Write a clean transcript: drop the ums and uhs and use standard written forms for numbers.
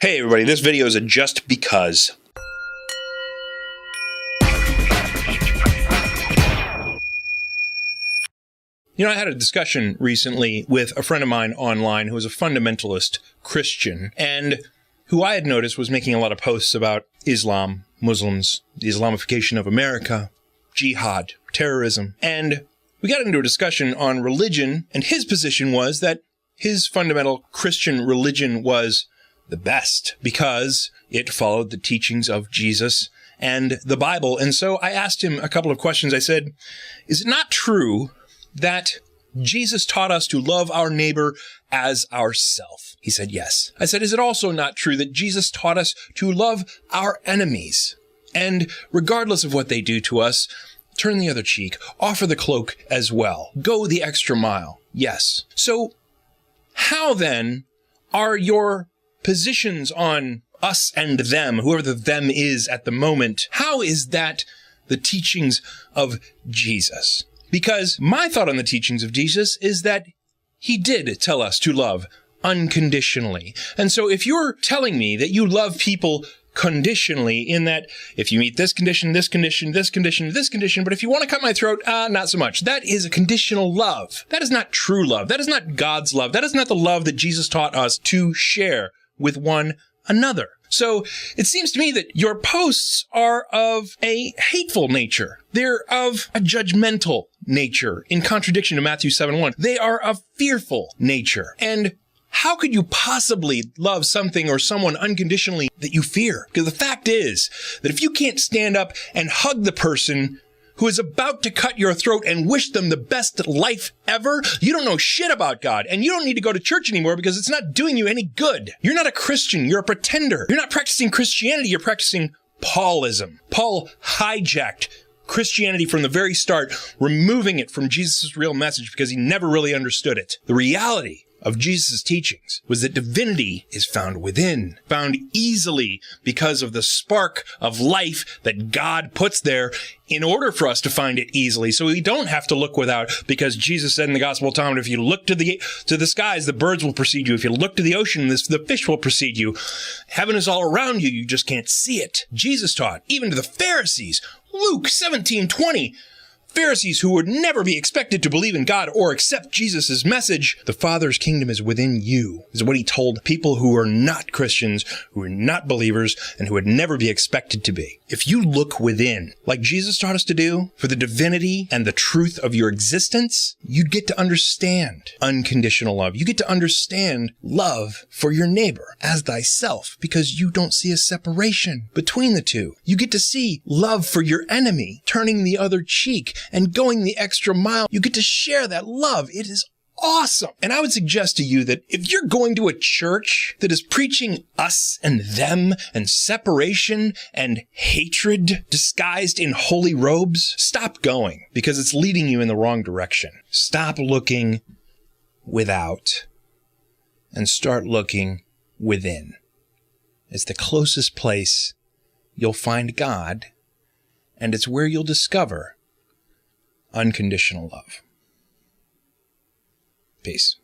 Hey everybody, this video is a just because. You know, I had a discussion recently with a friend of mine online who was a fundamentalist Christian, and who I had noticed was making a lot of posts about Islam, Muslims, the Islamification of America, jihad, terrorism, and we got into a discussion on religion, and his position was that his fundamental Christian religion was the best because it followed the teachings of Jesus and the Bible. And so I asked him a couple of questions. I said, is it not true that Jesus taught us to love our neighbor as ourself? He said, yes. I said, is it also not true that Jesus taught us to love our enemies? And regardless of what they do to us, turn the other cheek, offer the cloak as well, go the extra mile. Yes. So how then are your positions on us and them, whoever the them is at the moment, how is that the teachings of Jesus? Because my thought on the teachings of Jesus is that he did tell us to love unconditionally. And so if you're telling me that you love people conditionally, in that if you meet this condition, this condition, this condition, this condition, but if you want to cut my throat, not so much. That is a conditional love. That is not true love. That is not God's love. That is not the love that Jesus taught us to share with one another. So it seems to me that your posts are of a hateful nature. They're of a judgmental nature, in contradiction to Matthew 7:1. They are of fearful nature. And how could you possibly love something or someone unconditionally that you fear? Because the fact is that if you can't stand up and hug the person who is about to cut your throat and wish them the best life ever, you don't know shit about God. And you don't need to go to church anymore because it's not doing you any good. You're not a Christian. You're a pretender. You're not practicing Christianity. You're practicing Paulism. Paul hijacked Christianity from the very start, removing it from Jesus' real message because he never really understood it. The reality of Jesus' teachings was that divinity is found within, found easily because of the spark of life that God puts there in order for us to find it easily. So we don't have to look without, because Jesus said in the Gospel of Thomas, if you look to the skies, the birds will precede you. If you look to the ocean, the fish will precede you. Heaven is all around you. You just can't see it. Jesus taught, even to the Pharisees, Luke 17:20, Pharisees who would never be expected to believe in God or accept Jesus' message, the Father's kingdom is within you, is what he told people who are not Christians, who are not believers, and who would never be expected to be. If you look within, like Jesus taught us to do, for the divinity and the truth of your existence, you'd get to understand unconditional love. You get to understand love for your neighbor as thyself, because you don't see a separation between the two. You get to see love for your enemy, turning the other cheek, and going the extra mile. You get to share that love. It is awesome. And I would suggest to you that if you're going to a church that is preaching us and them and separation and hatred disguised in holy robes, stop going, because it's leading you in the wrong direction. Stop looking without and start looking within. It's the closest place you'll find God, and it's where you'll discover unconditional love. Peace.